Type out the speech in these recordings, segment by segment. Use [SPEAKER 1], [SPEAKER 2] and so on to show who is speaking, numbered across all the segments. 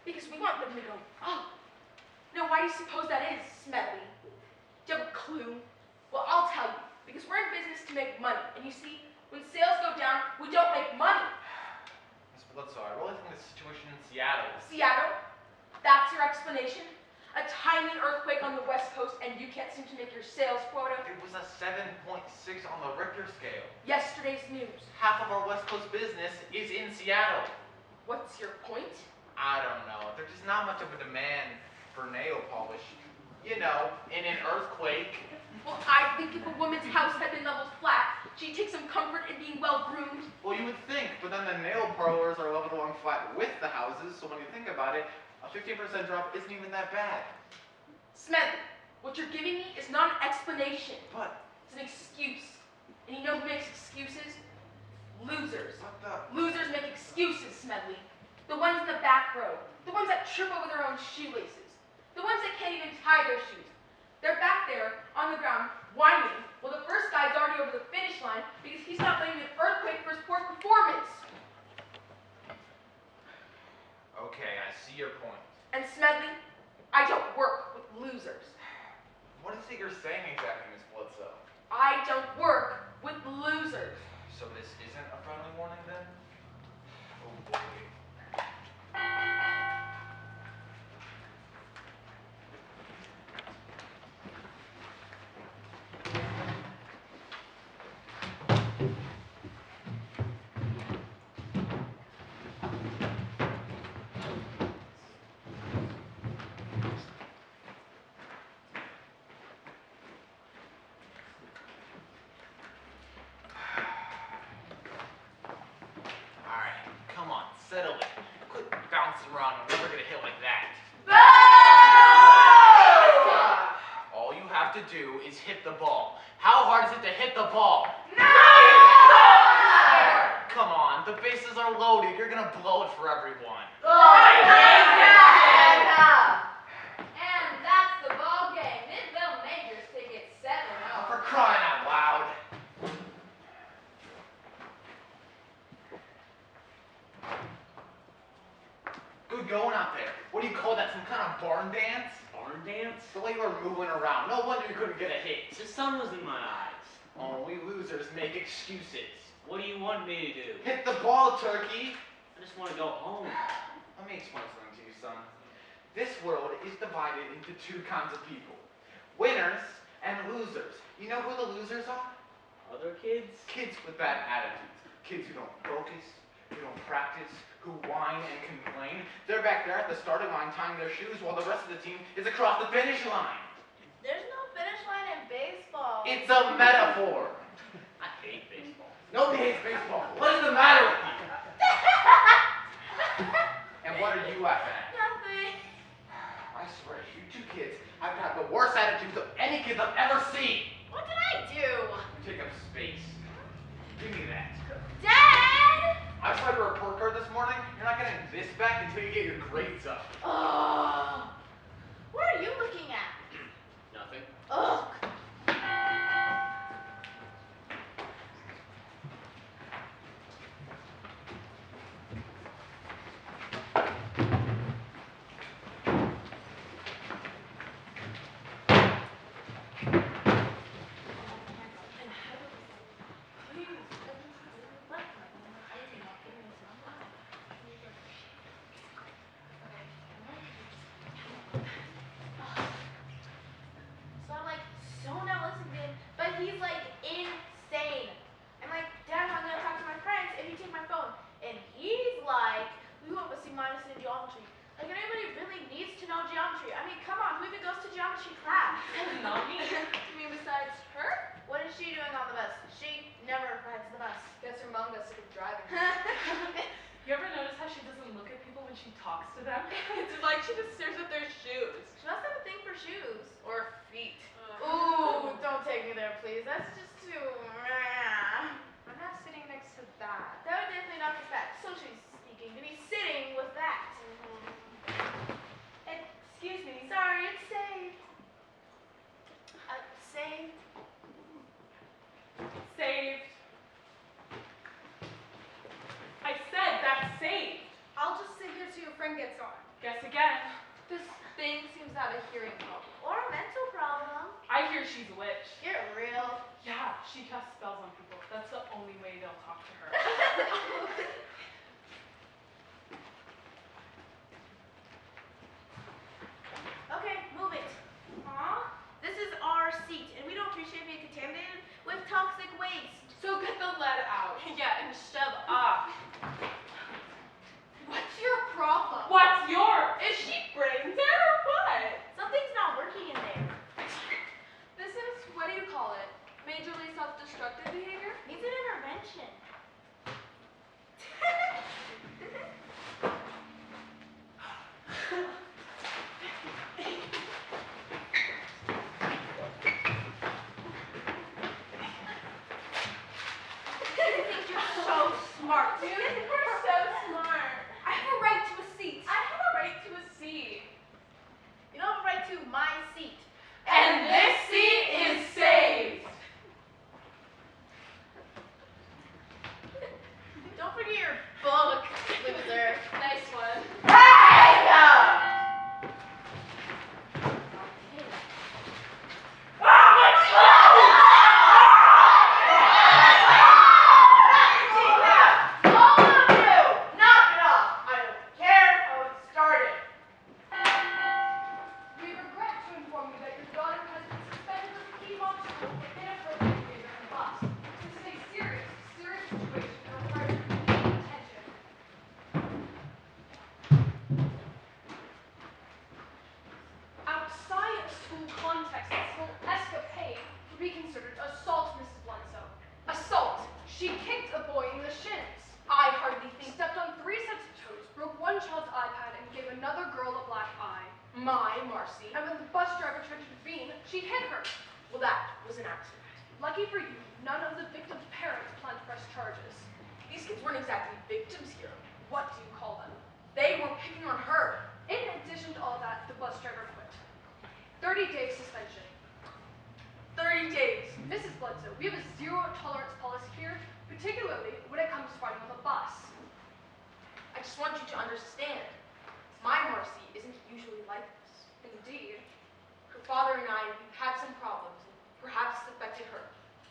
[SPEAKER 1] Because we want them to go up. Now, why do you suppose that is, Smedley? Do you have a clue? Well, I'll tell you. Because we're in business to make money. And you see, when sales go down, we don't make money.
[SPEAKER 2] Miss Bledsoe, I really think the situation in Seattle is...
[SPEAKER 1] Seattle? That's your explanation? A tiny earthquake on the West Coast and you can't seem to make your sales quota?
[SPEAKER 2] It was a 7.6 on the Richter scale.
[SPEAKER 1] Yesterday's news.
[SPEAKER 2] Half of our West Coast business is in Seattle.
[SPEAKER 1] What's your point?
[SPEAKER 2] I don't know. There's just not much of a demand for nail polish. You know, in an earthquake.
[SPEAKER 1] Well, I think if a woman's house had been leveled flat, she'd take some comfort in being well groomed.
[SPEAKER 2] Well, you would think, but then the nail parlors are leveled along flat with the houses, so when you think about it, a 15% drop isn't even that bad.
[SPEAKER 1] Smedley, what you're giving me is not an explanation.
[SPEAKER 2] What?
[SPEAKER 1] It's an excuse. And you know who makes excuses? Losers.
[SPEAKER 2] What the?
[SPEAKER 1] Losers make excuses, Smedley. The ones in the back row. The ones that trip over their own shoelaces. The ones that can't even tie their shoes. They're back there on the ground whining. Well, the first guy's already over the finish line because he's not blaming an earthquake for his poor performance.
[SPEAKER 2] Okay, I see your point.
[SPEAKER 1] And Smedley, I don't work with losers.
[SPEAKER 2] What is it you're saying exactly, Miss Bledsoe?
[SPEAKER 1] I don't work with losers.
[SPEAKER 2] So this isn't a friendly warning then? Oh boy. Settle it. Quit bouncing around. I'm never gonna hit like that. All you have to do is hit the ball. How hard is it to hit the ball?
[SPEAKER 1] No!
[SPEAKER 2] Come on, the bases are loaded. You're gonna blow it for everyone.
[SPEAKER 3] And that's the ball game. Midville Majors take it 7-0.
[SPEAKER 2] For crying out loud. Good going out there. What do you call that? Some kind of barn dance?
[SPEAKER 4] Barn dance?
[SPEAKER 2] The way you were moving around. No wonder you couldn't get a hit.
[SPEAKER 4] The sun was in my eyes.
[SPEAKER 2] Oh, we losers make excuses.
[SPEAKER 4] What do you want me to do?
[SPEAKER 2] Hit the ball, turkey.
[SPEAKER 4] I just want to go home.
[SPEAKER 2] Let me explain something to you, son. This world is divided into two kinds of people. Winners and losers. You know who the losers are?
[SPEAKER 4] Other kids?
[SPEAKER 2] Kids with bad attitudes. Kids who don't focus, who don't practice, who whine and complain. They're back there at the starting line tying their shoes while the rest of the team is across the finish line.
[SPEAKER 3] There's no finish line in baseball.
[SPEAKER 2] It's a metaphor.
[SPEAKER 4] I hate baseball.
[SPEAKER 2] Nobody hates baseball. What is the matter with you? And what are you laughing at?
[SPEAKER 3] Nothing.
[SPEAKER 2] I swear, you two kids have got the worst attitudes of any kids I've ever seen.
[SPEAKER 3] What did I do?
[SPEAKER 2] You take up space. Give me that.
[SPEAKER 3] Dad!
[SPEAKER 2] I saw your report card this morning. You're not getting this back until you get your grades up.
[SPEAKER 3] Oh. What are you looking at?
[SPEAKER 4] Nothing.
[SPEAKER 3] Ugh.
[SPEAKER 1] Friend gets Guess on.
[SPEAKER 5] Guess again.
[SPEAKER 1] This thing seems to have a hearing problem.
[SPEAKER 3] Or a mental problem.
[SPEAKER 5] I hear she's a witch.
[SPEAKER 3] You're real.
[SPEAKER 5] Yeah, she casts spells on people. That's the only way they'll talk to her.
[SPEAKER 3] Okay, move it.
[SPEAKER 1] Huh?
[SPEAKER 3] This is our seat, and we don't appreciate being contaminated with toxic waste.
[SPEAKER 1] So get the lead out.
[SPEAKER 5] Yeah, and shove up.
[SPEAKER 1] What's your problem?
[SPEAKER 5] What's your? Is she brain dead or what?
[SPEAKER 3] Something's not working in there.
[SPEAKER 1] This is, what do you call it? Majorly self-destructive behavior?
[SPEAKER 3] Needs an intervention. You think you're so smart.
[SPEAKER 1] Dude, we're so smart. I have a right to a seat.
[SPEAKER 5] I have a right to a seat.
[SPEAKER 3] You don't have a right to my seat.
[SPEAKER 5] And this seat is saved.
[SPEAKER 3] Don't forget your book, loser.
[SPEAKER 1] Nice one.
[SPEAKER 3] All of you, knock it off. I don't care how it started.
[SPEAKER 1] We regret to inform you that your daughter has been suspended from the Piedmont School for inappropriate behavior in the bus. This is a serious, serious situation that requires immediate attention. Outside of school context, this whole escapade would be considered assault, Mrs. Bledsoe. Assault! She kicked a boy in the shins. I hardly think stepped on 3 sets of toes, broke one child's iPad, and gave another girl a black eye. My Marcy. And when the bus driver tried to intervene, she hit her. Well, that was an accident. Lucky for you, none of the victim's parents planned to press charges. These kids weren't exactly victims here. What do you call them? They were picking on her. In addition to all that, the bus driver quit. 30-day suspension. 30 days. Mrs. Bledsoe, we have a zero-tolerance policy here, particularly when it comes to fighting on the bus. I just want you to understand, my Marcy isn't usually like this. Indeed. Her father and I, we've had some problems, and perhaps it's affected her.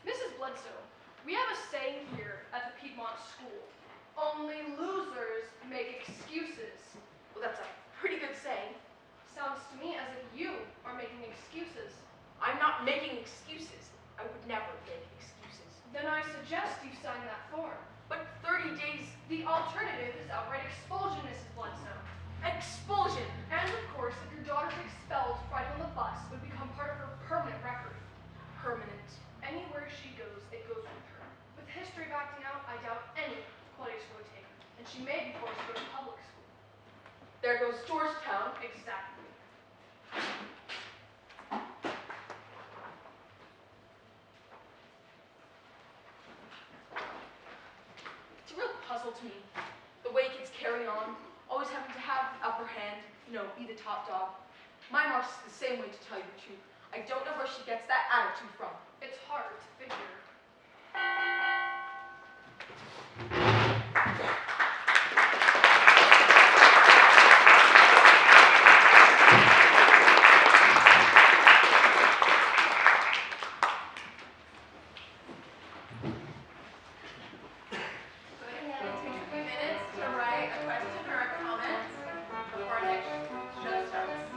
[SPEAKER 1] Mrs. Bledsoe, we have a saying here at the Piedmont School. Only losers make excuses. Well, that's a pretty good saying. Sounds to me as if you are making excuses. I'm not making excuses. I would never make excuses. Then I suggest you sign that form. But 30 days, the alternative is outright expulsion, Mrs. Bledsoe. Expulsion! And of course, if your daughter's expelled right on the bus, it would become part of her permanent record. Permanent. Anywhere she goes, it goes with her. With history of acting out, I doubt any quality school would take her. And she may be forced to go to public school. There goes Georgetown. Exactly. It's a real puzzle to me. The way kids carry on, always having to have the upper hand, be the top dog. My Marcy's the same way, to tell you the truth. I don't know where she gets that attitude from. It's hard to figure. Go ahead and take a few minutes to write a question or a comment before our next show starts.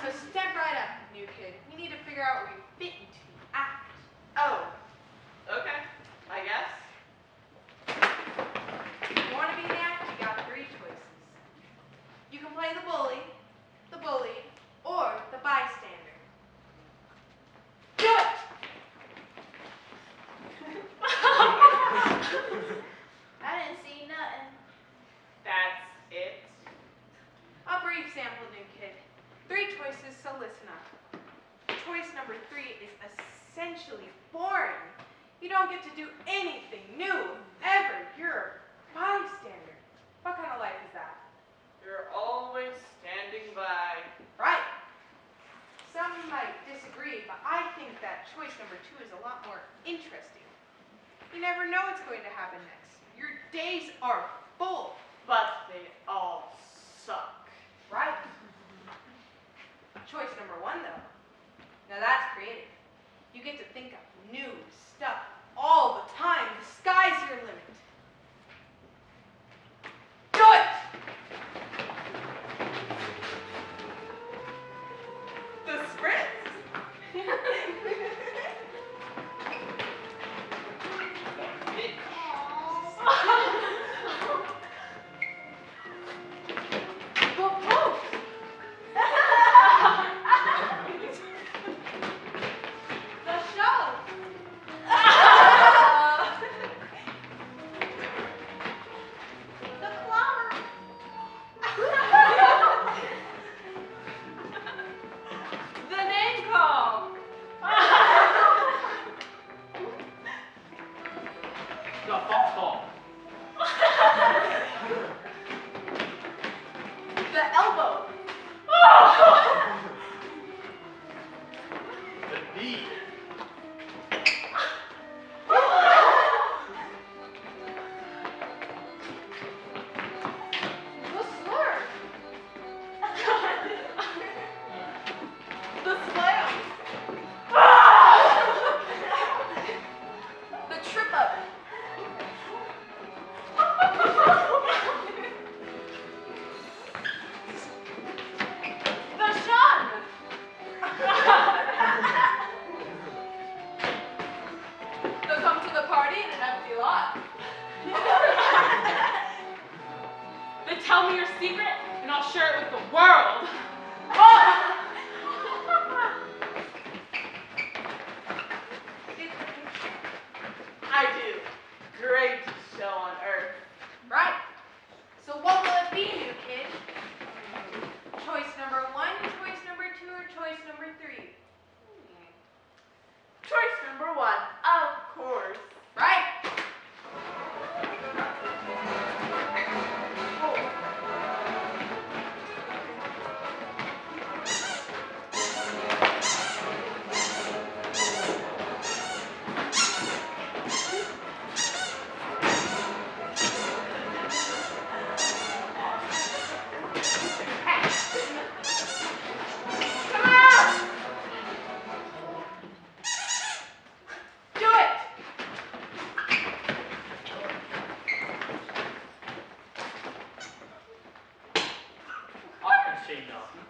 [SPEAKER 1] So step right up, new kid. We need to figure out where you fit into the act.
[SPEAKER 6] Oh, okay, I guess.
[SPEAKER 1] If you want to be in the act, you got 3 choices. You can play the bully, the bullied, or the bystander. Do it!
[SPEAKER 3] I didn't see nothing.
[SPEAKER 6] That's it.
[SPEAKER 1] A brief sample, new kid. 3 choices, so listen up. Choice number 3 is essentially boring. You don't get to do anything new, ever. You're a bystander. What kind of life is that?
[SPEAKER 6] You're always standing by.
[SPEAKER 1] Right. Some might disagree, but I think that choice number 2 is a lot more interesting. You never know what's going to happen next. Your days are full.
[SPEAKER 6] But they all suck.
[SPEAKER 1] Right. Choice number 1, though. Now that's creative. You get to think of new stuff all the time. The sky's your limit. Do it!
[SPEAKER 6] The spritz.
[SPEAKER 1] The post! The show! The clown!
[SPEAKER 5] The name call.
[SPEAKER 4] The phone call.
[SPEAKER 1] The elbow!
[SPEAKER 2] The knee.
[SPEAKER 1] The slur!
[SPEAKER 6] The slam.
[SPEAKER 1] The trip up!
[SPEAKER 5] The shun.
[SPEAKER 1] The come to the party in an empty lot!
[SPEAKER 5] They tell me your secret, and I'll share it with the world.
[SPEAKER 6] I do. Great show on Earth.
[SPEAKER 1] Right. So what will it be, new kid? Choice number 1, choice number 2, or choice number 3?
[SPEAKER 6] Choice number 1, of course.
[SPEAKER 1] Right. Come on! Do it!
[SPEAKER 4] I can see nothing.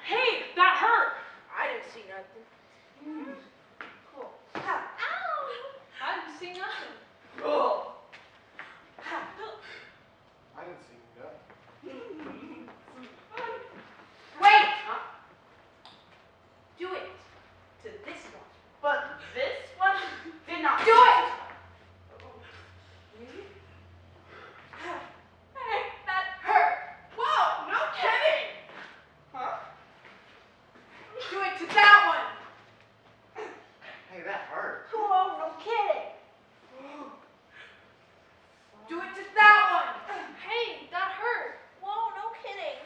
[SPEAKER 5] Hey, that hurt.
[SPEAKER 1] I didn't see nothing. Cool.
[SPEAKER 5] I didn't see nothing.
[SPEAKER 6] Cool.
[SPEAKER 2] I didn't see that.
[SPEAKER 1] Wait! Do it to this one.
[SPEAKER 6] But this one did not.
[SPEAKER 1] Do it!
[SPEAKER 6] Hey, that hurt. Whoa, no kidding. Huh?
[SPEAKER 1] Do it to that one.
[SPEAKER 2] Hey, that hurt.
[SPEAKER 3] Whoa, no kidding.
[SPEAKER 1] Do it to that one.
[SPEAKER 3] Hey, that hurt. Whoa, no kidding.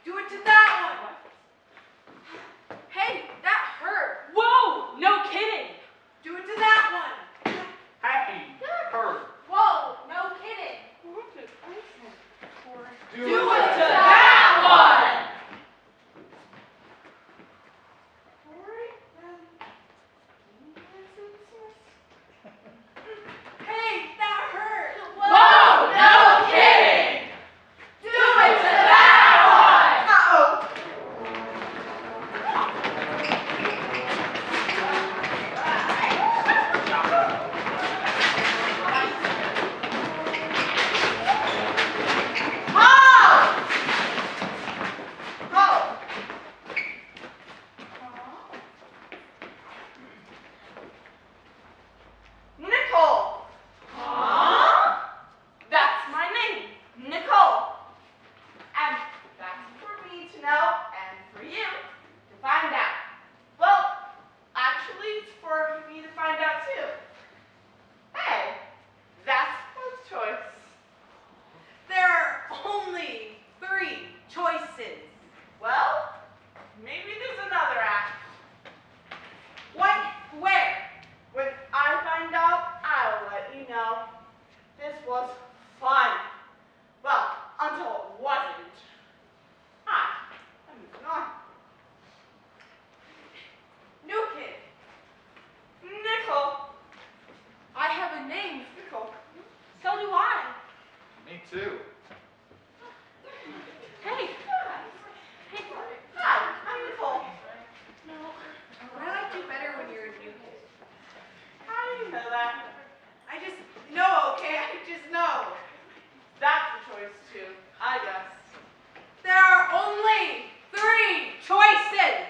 [SPEAKER 1] Do it to that one. Hey, that hurt.
[SPEAKER 5] Whoa, no kidding.
[SPEAKER 1] Do it to that one.
[SPEAKER 6] Heather. I just know, okay? I just know. That's a choice too, I guess. There are only 3 choices.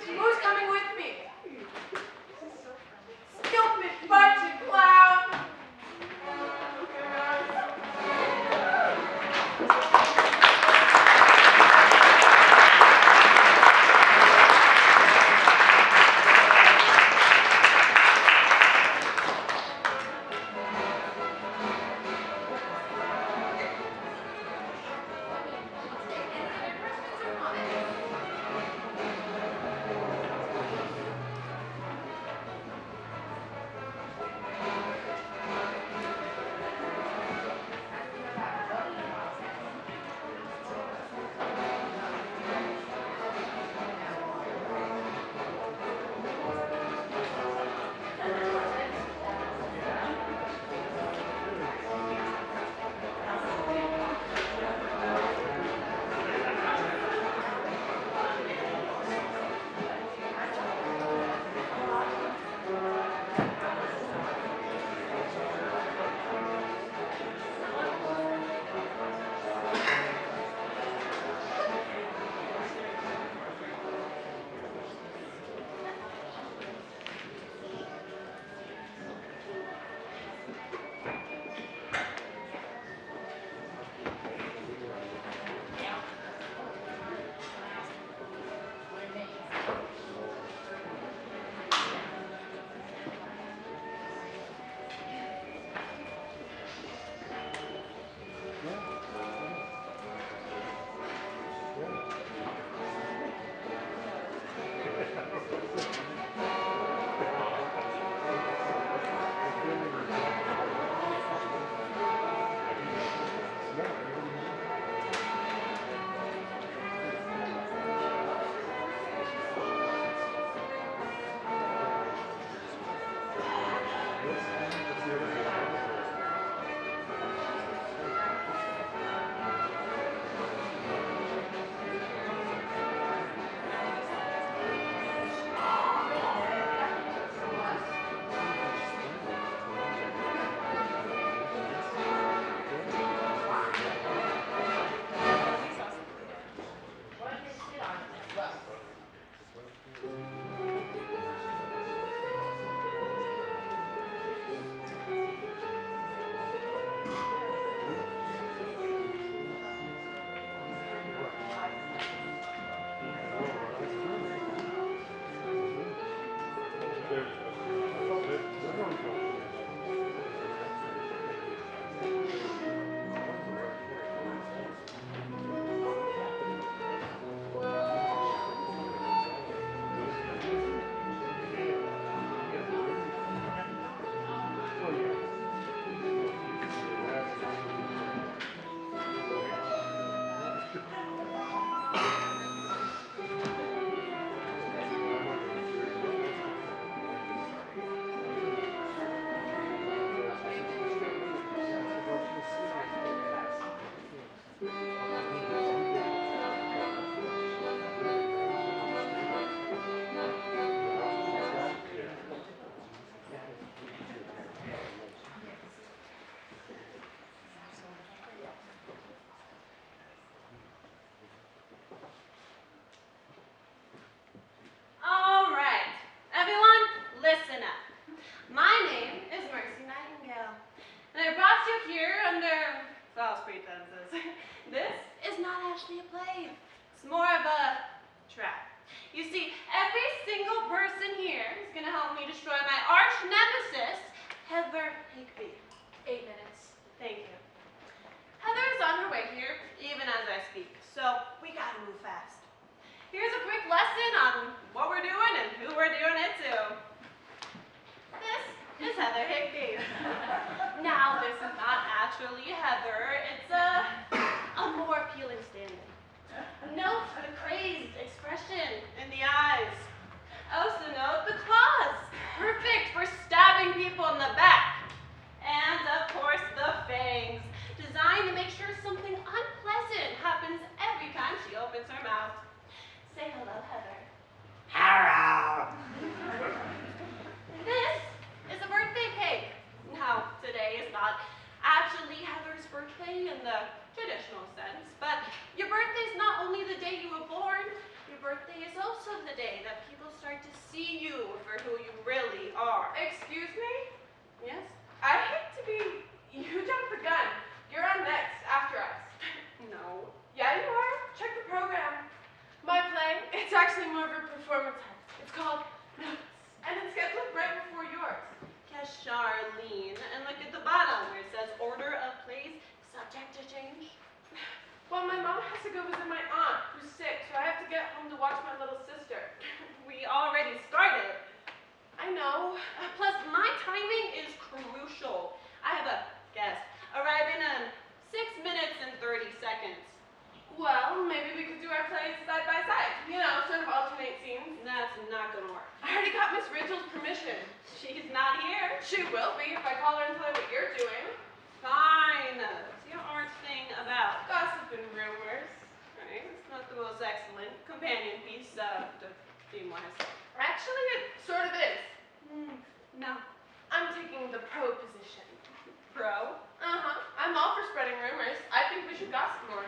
[SPEAKER 6] Who's coming with me? Stupid bunch of clowns. Mom has to go visit my aunt, who's sick, so I have to get home to watch my little sister. We already started. I know. Plus, my timing is crucial. I have a guest arriving in 6 minutes and 30 seconds. Well, maybe we could do our plays side by side. You know, sort of alternate scenes. That's not gonna work. I already got Miss Rachel's permission. She's not here. She will be if I call her and tell her what you're doing. Fine. What's your art thing about? Gossip and rumors. Right? It's not the most excellent companion piece to theme wise. Actually, it sort of is. No. I'm taking the pro position. Pro? Uh-huh. I'm all for spreading rumors. I think we should gossip more.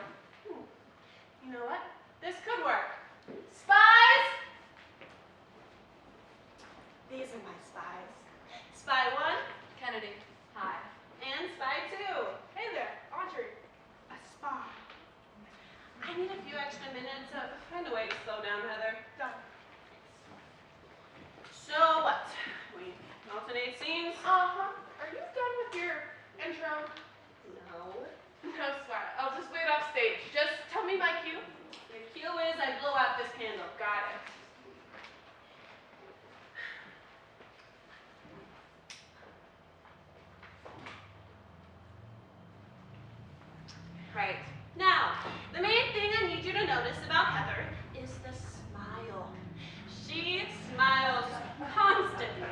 [SPEAKER 6] You know what? This could work. Spies! These are my spies. Spy 1,
[SPEAKER 1] Kennedy. Hi.
[SPEAKER 6] and Spy 2. Hey there, Audrey. A spy. I need a few extra minutes. Find a way to slow down, Heather. Done. So what? We alternate scenes? Uh-huh. Are you done with your intro? No. No sweat. I'll just wait off stage. Just tell me my cue. The cue is I blow out this candle. Got it. Right. Now, the main thing I need you to notice about Heather is the smile. She smiles constantly.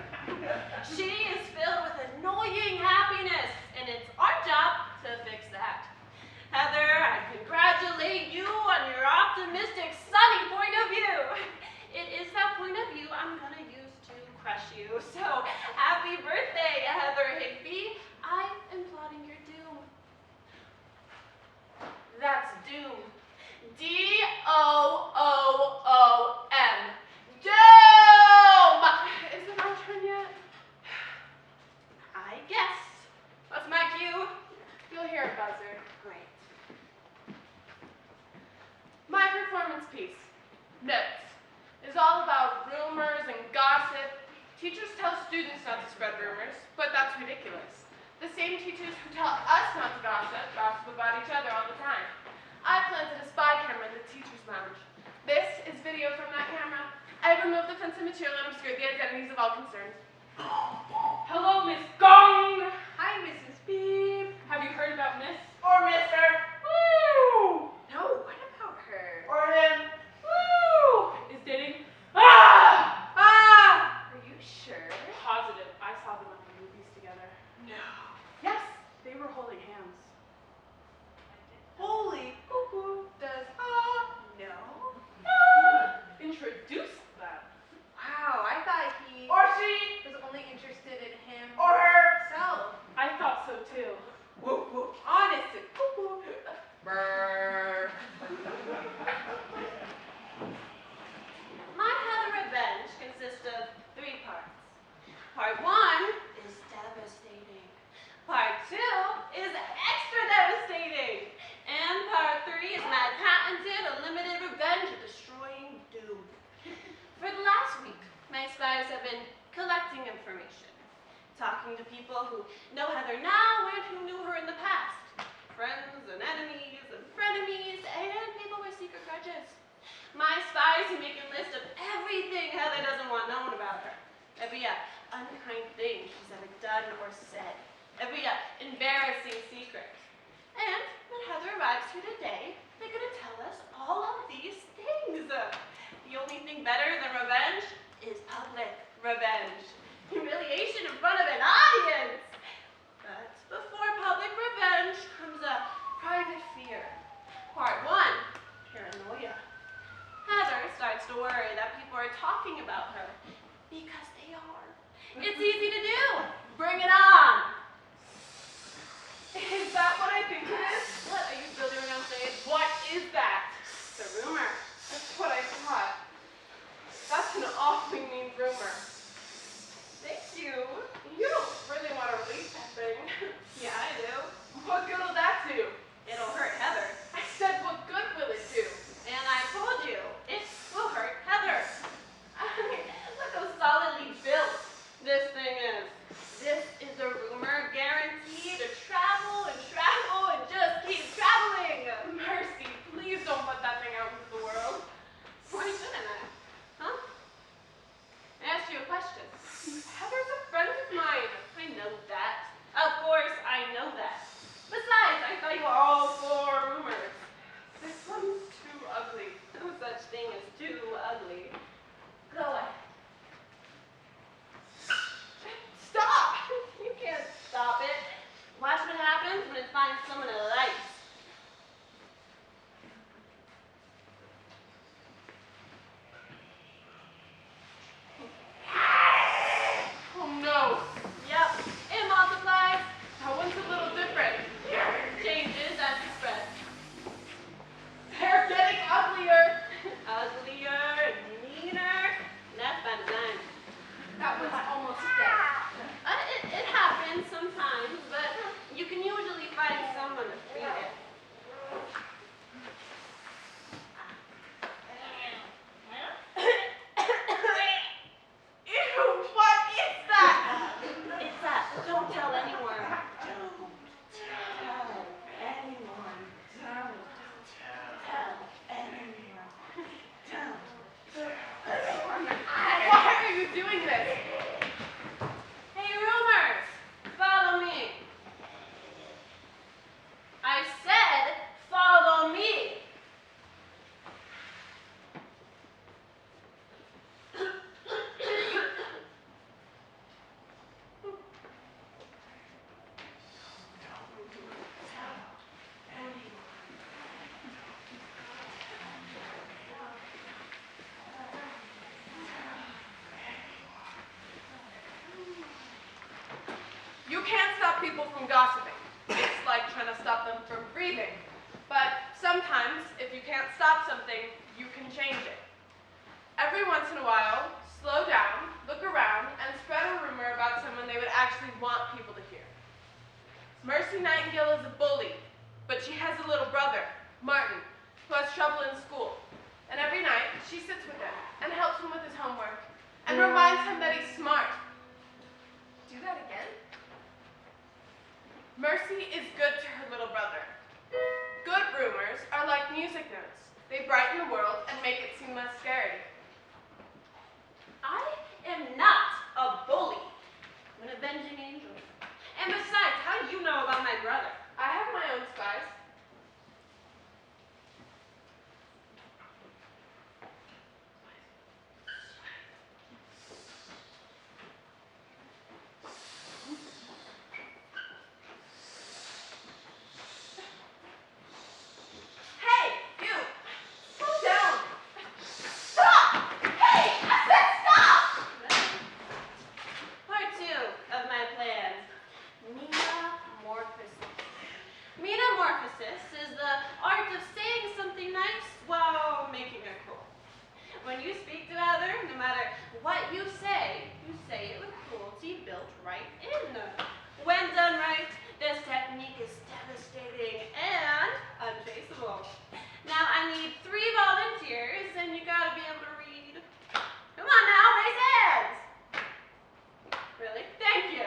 [SPEAKER 6] She is filled with annoying happiness, and it's our job to fix that. Heather, I congratulate you on your optimistic, sunny point of view. It is that point of view I'm gonna use to crush you. So, happy birthday, Heather Higby. I am plotting your doom. That's doom. D-O-O-O-M. Doom! Is it our turn yet? I guess. What's my cue? You'll hear a buzzer. Great. My performance piece, Notes, is all about rumors and gossip. Teachers tell students not to spread rumors, but that's ridiculous. The same teachers who tell us not to gossip about each other all the time. I planted a spy camera in the teacher's lounge. This is video from that camera. I removed offensive material and obscured the identities of all concerned.
[SPEAKER 5] Hello, Miss Gong!
[SPEAKER 6] Hi, Mrs. Beep.
[SPEAKER 5] Have you heard about Miss?
[SPEAKER 6] Or Mister.
[SPEAKER 5] Woo!
[SPEAKER 6] No, what about her?
[SPEAKER 2] Or him.
[SPEAKER 5] Woo! Is dating? Ah!
[SPEAKER 6] Ah! Are you sure?
[SPEAKER 5] Positive. I saw them at the movies together.
[SPEAKER 6] No.
[SPEAKER 5] Yes, they were holding hands.
[SPEAKER 6] Holy cuckoo. Does know?
[SPEAKER 5] Introduce them.
[SPEAKER 6] Wow, I thought he
[SPEAKER 2] Or she.
[SPEAKER 6] was only interested in him
[SPEAKER 2] Or her.
[SPEAKER 6] himself.
[SPEAKER 5] I thought so too.
[SPEAKER 6] Whoop whoop. Honest to cuckoo.
[SPEAKER 2] Brr.
[SPEAKER 6] My Heather Revenge consists of 3 parts. Part 1 is devastating. Part 2 is extra devastating. And part 3 is mad patented, unlimited revenge of destroying doom. For the last week, my spies have been collecting information, talking to people who know Heather now and who knew her in the past. Friends and enemies and frenemies and people with secret grudges. My spies are making a list of everything Heather doesn't want known about her. Every unkind thing she's ever done or said. Every embarrassing secret. And when Heather arrives here today, they're going to tell us all of these things. The only thing better than revenge is public revenge. Humiliation in front of an audience. But before public revenge comes a private fear. Part 1, paranoia. Heather starts to worry that people are talking about her because they are. It's easy to do. Bring it on. Is that what I think it is? What are you still doing on stage? What is that? It's a rumor. That's what I thought. That's an awfully mean rumor. Thank you. You don't really want to release that thing. Yeah, I do. What good will that do? It'll hurt Heather. I said, what good will it do? And I told you, it will hurt Heather. Look how solidly built this thing is. This is a gossiping. It's like trying to stop them from breathing. But sometimes, if you can't stop something, you can change it. Every once in a while, slow down, look around, and spread a rumor about someone they would actually want people to hear. Mercy Nightingale is a bully, but she has a little brother, Martin, who has trouble in school. And every night, she sits with him and helps him with his homework and reminds him that he's smart.
[SPEAKER 1] Do that again?
[SPEAKER 6] Mercy is good to her little brother. Good rumors are like music notes. They brighten the world and make it seem less scary. I am not a bully. I'm an avenging angel. And besides, how do you know about my brother? I have my own spies. Hey, you! Slow down! Stop! Hey, I said stop! Part 2 of my plan. Metamorphosis. Metamorphosis is the art of saying something nice while making it cruel. When you speak to Heather, no matter what you say it with cruelty built right in. When done right, this technique is devastating and untraceable. Now I need 3 volunteers, and you gotta be able to read. Come on now, raise hands! Really? Thank you.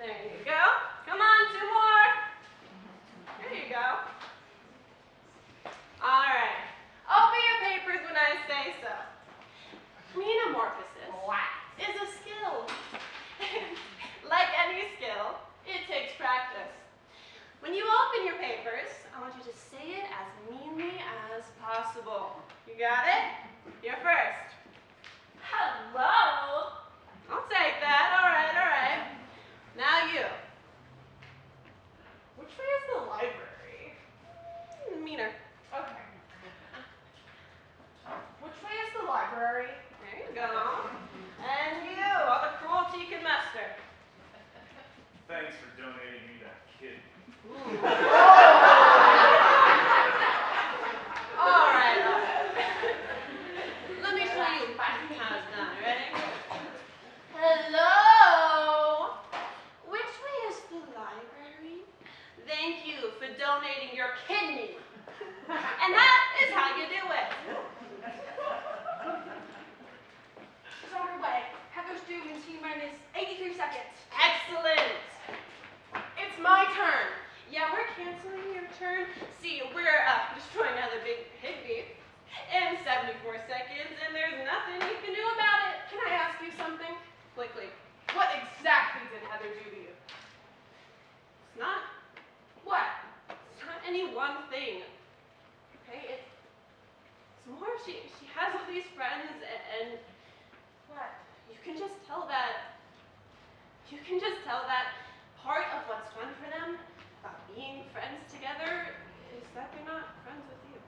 [SPEAKER 6] There you go. Come on, 2 more. There you go. All right. Open your papers when I say so. Metamorphosis is a skill. Like any skill, it takes practice. When you open your papers, I want you to say it as meanly as possible. You got it? You're first. Hello. I'll take that. All right. Now you.
[SPEAKER 1] Which way is the library?
[SPEAKER 6] Meaner.
[SPEAKER 1] Okay. Which way is the library?
[SPEAKER 6] There you go. And you, all the cruelty you can muster.
[SPEAKER 7] Thanks for donating me that kid.
[SPEAKER 6] All right. Let me show you how it's done. Ready? Hello. Which way is the library? Thank you for donating your kidney. And that is how you do it.
[SPEAKER 1] She's on her way. Heather's due in T-minus 83 seconds.
[SPEAKER 6] Excellent. It's my turn. Yeah, we're canceling your turn. See, we're destroying another big Higby in 74 seconds, and there's nothing you can do about it. Can I ask you something? Quickly. What exactly did Heather do to you? It's not. What? It's not any one thing. Okay, it's more. She has all these friends, and what? You can just tell that. Part of what's fun for them about being friends together is that they're not friends with you.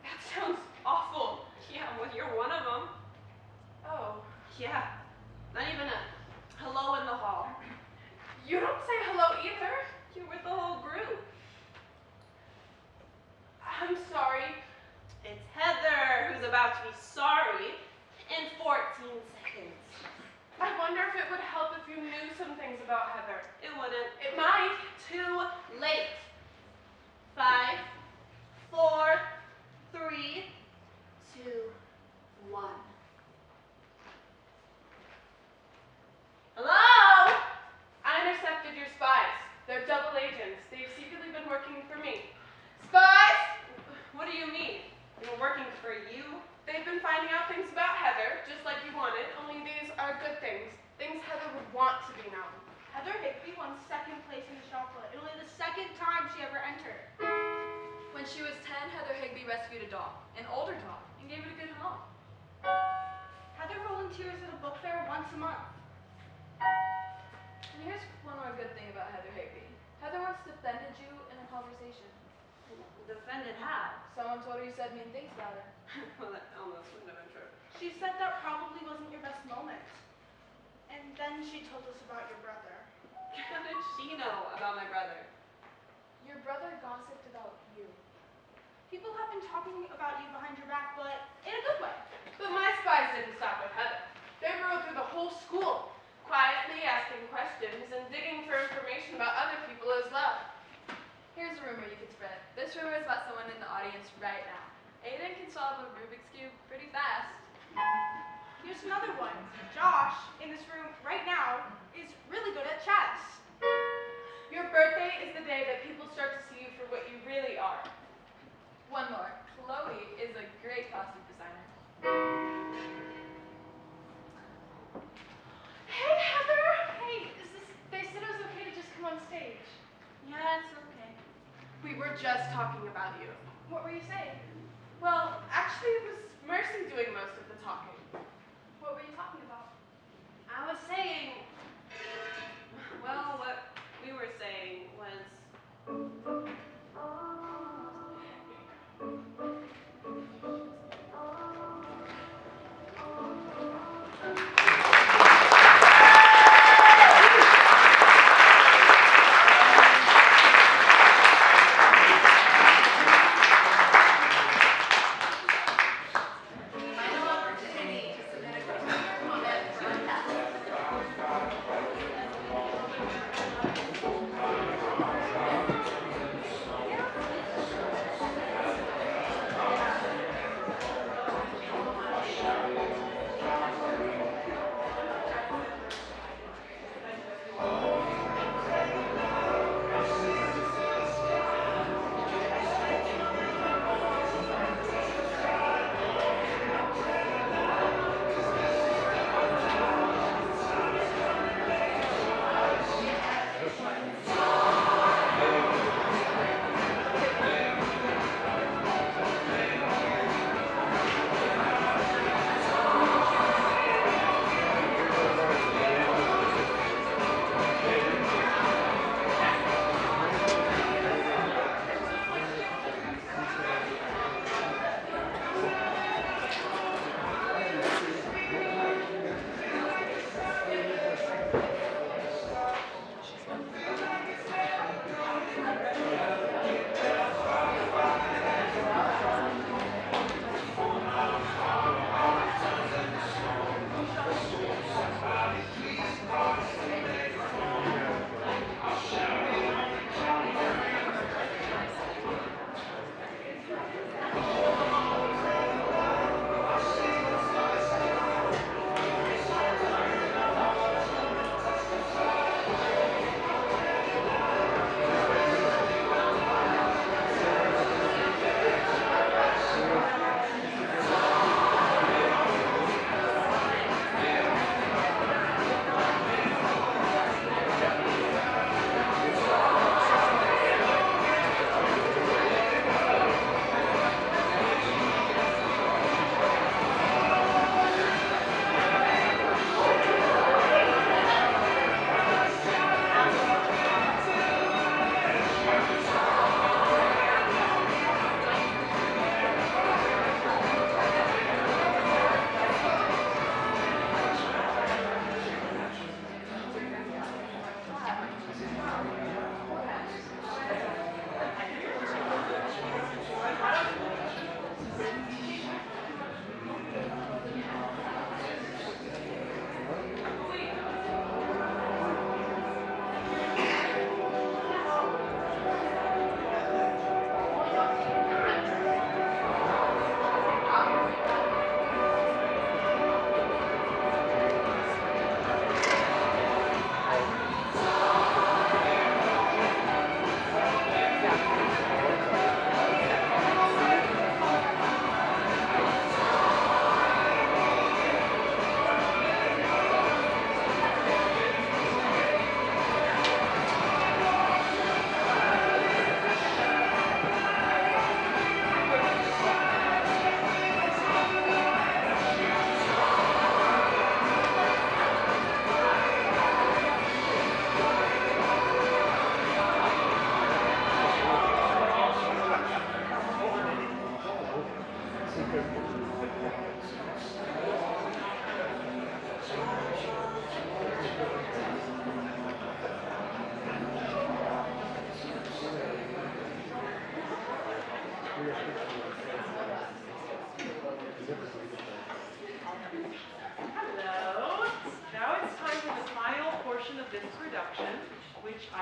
[SPEAKER 6] That sounds awful. Yeah, well, you're one of them. Oh. Yeah. Not even a hello in the hall. You don't say hello either. You're with the whole group. I'm sorry. It's Heather who's about to be sorry in 14 seconds. I wonder if it would help if you knew some things about Heather. It wouldn't. It might. Too late. 5, 4, 3, 2, 1. Hello? I intercepted your spies. They're double agents. They've secretly been working for me. Spies? What do you mean? They were working for you? They've been finding out things about Heather, just like you wanted, only these are good things. Things Heather would want to be known.
[SPEAKER 1] Heather Higby won 2nd place in chocolate, and only the 2nd time she ever entered. When she was 10, Heather Higby rescued a dog, an older dog, and gave it a good home. Heather volunteers at a book fair once a month. And here's one more good thing about Heather Higby. Heather once defended you in a conversation.
[SPEAKER 6] Defended how?
[SPEAKER 1] Someone told her you said mean things about her.
[SPEAKER 6] Well, that almost wouldn't have been true.
[SPEAKER 1] She said that probably wasn't your best moment.
[SPEAKER 8] And then she told us about your brother.
[SPEAKER 6] How did she know about my brother?
[SPEAKER 1] Your brother gossiped about you.
[SPEAKER 8] People have been talking about you behind your back, but in a good way.
[SPEAKER 5] But my spies didn't stop with Heather. They rode through the whole school, quietly asking questions and digging for information about other people as well.
[SPEAKER 3] Here's a rumor you could spread. This rumor is about someone in the audience right now. Aiden can solve a Rubik's Cube pretty fast.
[SPEAKER 8] Here's another one. Josh, in this room right now, is really good at chess.
[SPEAKER 5] Your birthday is the day that people start to see you for what you really are.
[SPEAKER 3] One more. Chloe is a great costume designer.
[SPEAKER 1] Hey, Heather! Hey, they said it was okay to just come on stage.
[SPEAKER 6] Yeah, it's okay.
[SPEAKER 5] We were just talking about you.
[SPEAKER 1] What were you saying?
[SPEAKER 5] Well, actually, it was Mercy doing most of the talking.
[SPEAKER 1] What were you talking about?
[SPEAKER 6] I was saying, well, what we were saying was,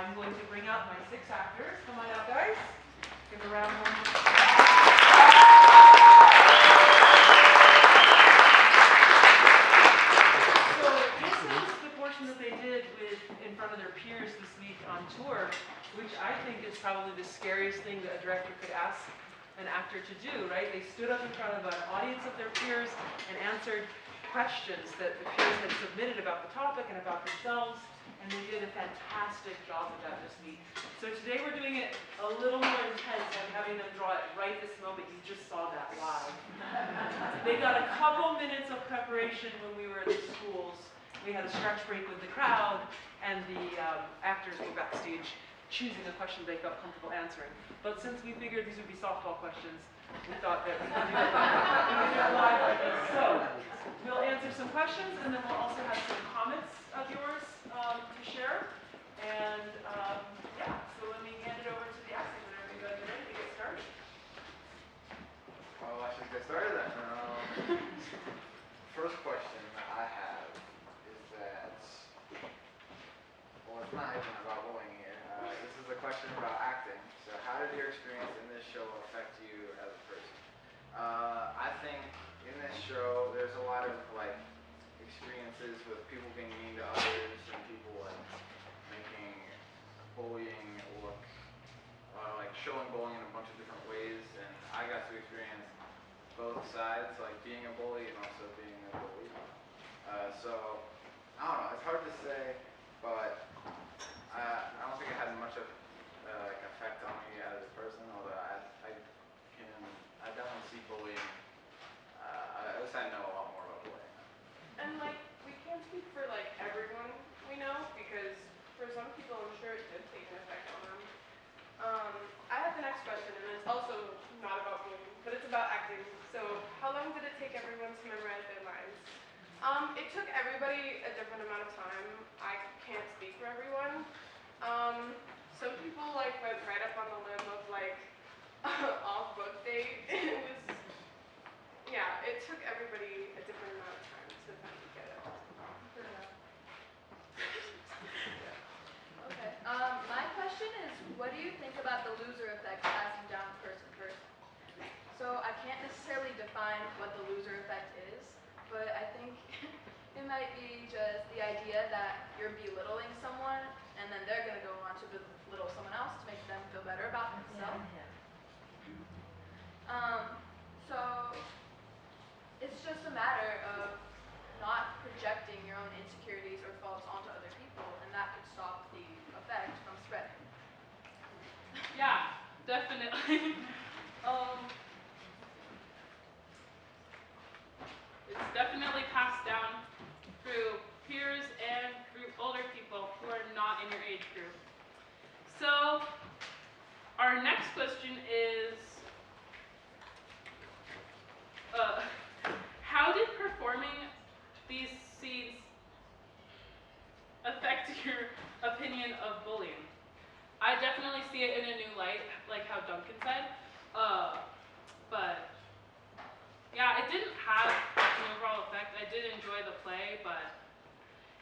[SPEAKER 9] I'm going to bring out my 6 actors. Come on out, guys. Give a round of applause. So this is the portion that they did in front of their peers this week on tour, which I think is probably the scariest thing that a director could ask an actor to do, right? They stood up in front of an audience of their peers and answered questions that the peers had submitted about the topic and about themselves, and they did a fantastic job of that this week. So today we're doing it a little more intense. I'm having them draw it right this moment. You just saw that live. They got a couple minutes of preparation when we were at the schools. We had a stretch break with the crowd, and the actors were backstage choosing a question they felt comfortable answering. But since we figured these would be softball questions, we thought that we could do it live like this. So we'll answer some questions, and then we'll also have some comments of yours to share. And yeah, so let me hand it over to the actors whenever you guys are ready to get started.
[SPEAKER 2] Well, let's just get started then. First question that I have is that, well, it's not even about bullying here. This is a question about acting. So how did your experience in this show affect you as a person? I think in this show there's a lot of like experiences with people being mean to others and people like making bullying look like showing bullying in a bunch of different ways, and I got to experience both sides, like being a bully and also being a bully. So I don't know, it's hard to say, but I don't think it had much of like effect on me as a person, although I definitely see bullying. At least I know a lot more about bullying.
[SPEAKER 5] And like, we can't speak for like everyone we know, because for some people I'm sure it did take an effect on them. I have the next question, and it's also not about bullying, but it's about acting. So how long did it take everyone to memorize their lines? It took everybody a different amount of time. I can't speak for everyone. Some people like went right up on the limb of like off book date. It was, yeah, it took everybody a different amount of time to kind of get it.
[SPEAKER 3] Okay. My question is, what do you think about the loser effect passing down person to person? So I can't necessarily define what the loser effect is, but I think it might be just the idea that you're belittling someone, and then they're going to go on to belittle someone else to make them feel better about themselves. So it's just a matter of not projecting your own insecurities or faults onto other people, and that could stop the effect from spreading.
[SPEAKER 5] Yeah, definitely. It's definitely passed down through peers and through older people who are not in your age group. So our next question is, how did performing these scenes affect your opinion of bullying? I definitely see it in a new light, like how Duncan said. But yeah, it didn't have an overall effect. I did enjoy the play, but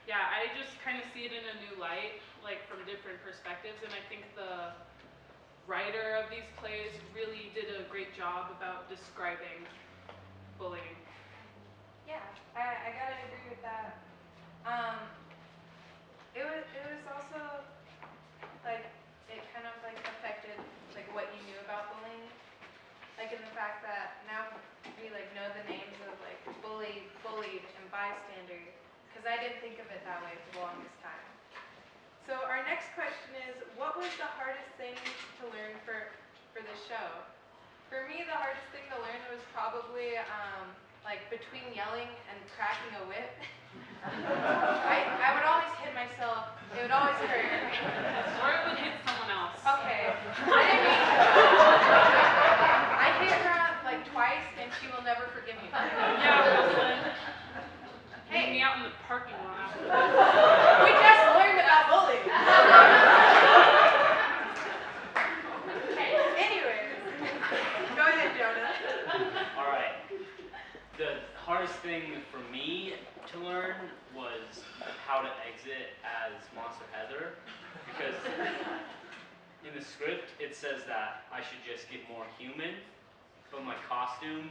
[SPEAKER 5] yeah, I just kind of see it in a new light, like from different perspectives, and I think the writer of these plays really did a great job about describing bullying.
[SPEAKER 1] Yeah, I gotta agree with that. It was also like it kind of like affected like what you knew about bullying, like in the fact that now we like know the names of like bullied, and bystander, because I didn't think of it that way for the longest time. So our next question is, what was the hardest thing to learn for this show? For me, the hardest thing to learn was probably like between yelling and cracking a whip. I would always hit myself. It would always hurt.
[SPEAKER 5] Or it would hit someone else.
[SPEAKER 1] Okay. I didn't mean to. I hit her like twice, and she will never forgive me.
[SPEAKER 5] Yeah, Wilson.
[SPEAKER 1] Hey.
[SPEAKER 5] Meet me out in the parking lot after this.
[SPEAKER 1] We just learned about bullying. Okay. Anyways, go ahead, Jonah.
[SPEAKER 4] All right. The hardest thing for me to learn was how to exit as Monster Heather, because in the script it says that I should just get more human, but my costume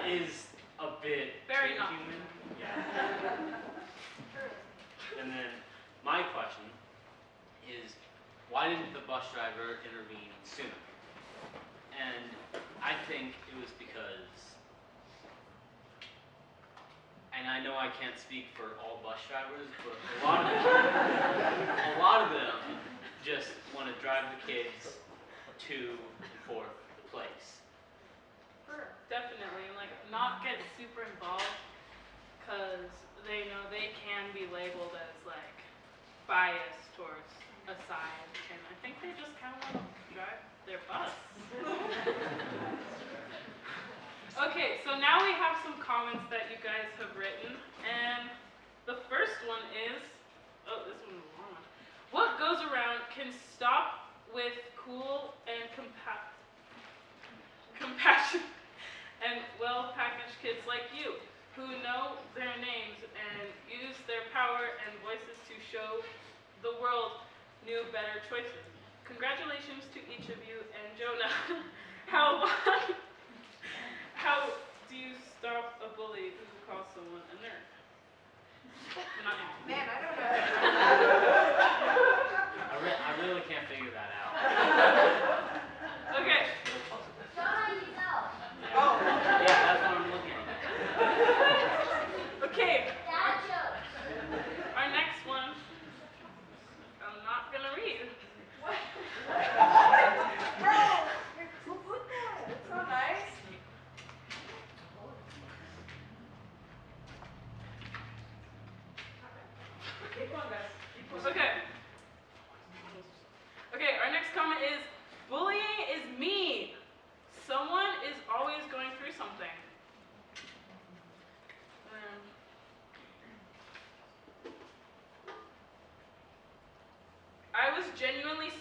[SPEAKER 4] is a bit
[SPEAKER 10] Very
[SPEAKER 4] too
[SPEAKER 10] not
[SPEAKER 4] human. Yeah. And then my question is, why didn't the bus driver intervene sooner? And I think it was because, and I know I can't speak for all bus drivers, but a lot of them just want to drive the kids to and forth the place.
[SPEAKER 10] Definitely, like, not get super involved, because they know they can be labeled as, like, biased towards a side, and I think they just kind of want to drive their bus. Okay, so now we have some comments that you guys have written, and the first one is, oh, this one's a long one. What goes around can stop with cool and compassion and well-packaged kids like you, who know their names and use their power and voices to show the world new, better choices. Congratulations to each of you, and Jonah, how do you stop a bully who calls someone a nerd? Not you.
[SPEAKER 1] Man, I don't know.
[SPEAKER 4] I really can't figure that out.
[SPEAKER 10] Okay.
[SPEAKER 4] Oh. Yeah, that's what I'm looking at.
[SPEAKER 10] Okay. Our next one, I'm not gonna read.
[SPEAKER 5] What? Bro, who put that? It's so nice.
[SPEAKER 9] Keep going, guys. Keep going.
[SPEAKER 10] Okay. Okay, our next comment is, bullying is mean. Someone is always going through something. I was genuinely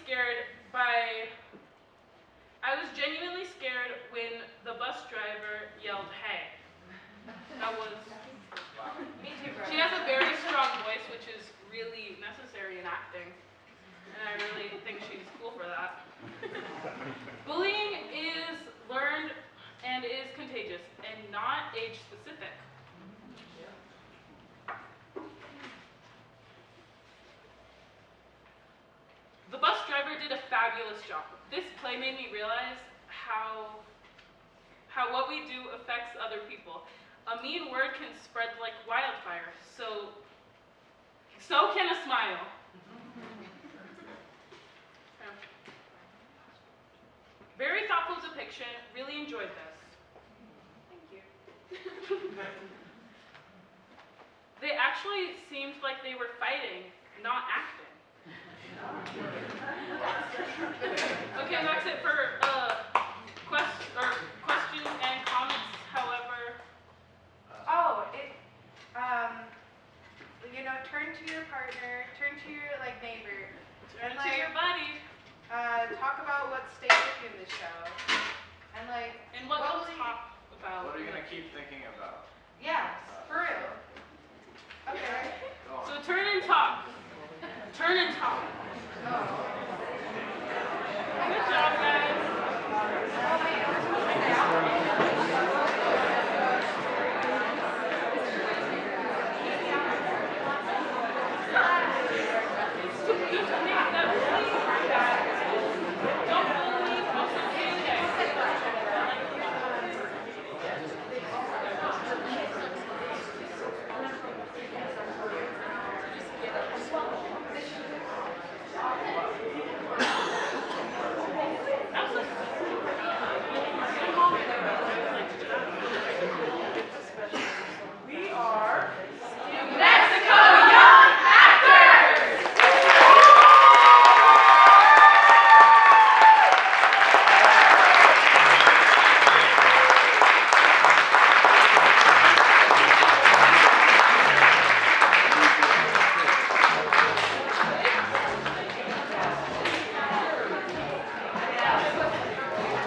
[SPEAKER 10] scared when the bus driver yelled, "Hey." That was,
[SPEAKER 1] Me too, bro.
[SPEAKER 10] she has a very strong voice, which is really necessary in acting. And I really think she's cool for that. Bullying is learned and is contagious and not age specific. The bus driver did a fabulous job. This play made me realize how what we do affects other people. A mean word can spread like wildfire, so can a smile. Very thoughtful depiction, really enjoyed this.
[SPEAKER 5] Thank you.
[SPEAKER 10] They actually seemed like they were fighting, not acting. Okay, that's it for questions and comments. However,
[SPEAKER 1] turn to your partner, turn to your neighbor,
[SPEAKER 10] turn to your buddy.
[SPEAKER 1] talk about what stayed with you in the show, and
[SPEAKER 10] And what you'll talk about.
[SPEAKER 2] What are you gonna keep thinking about?
[SPEAKER 1] yeah.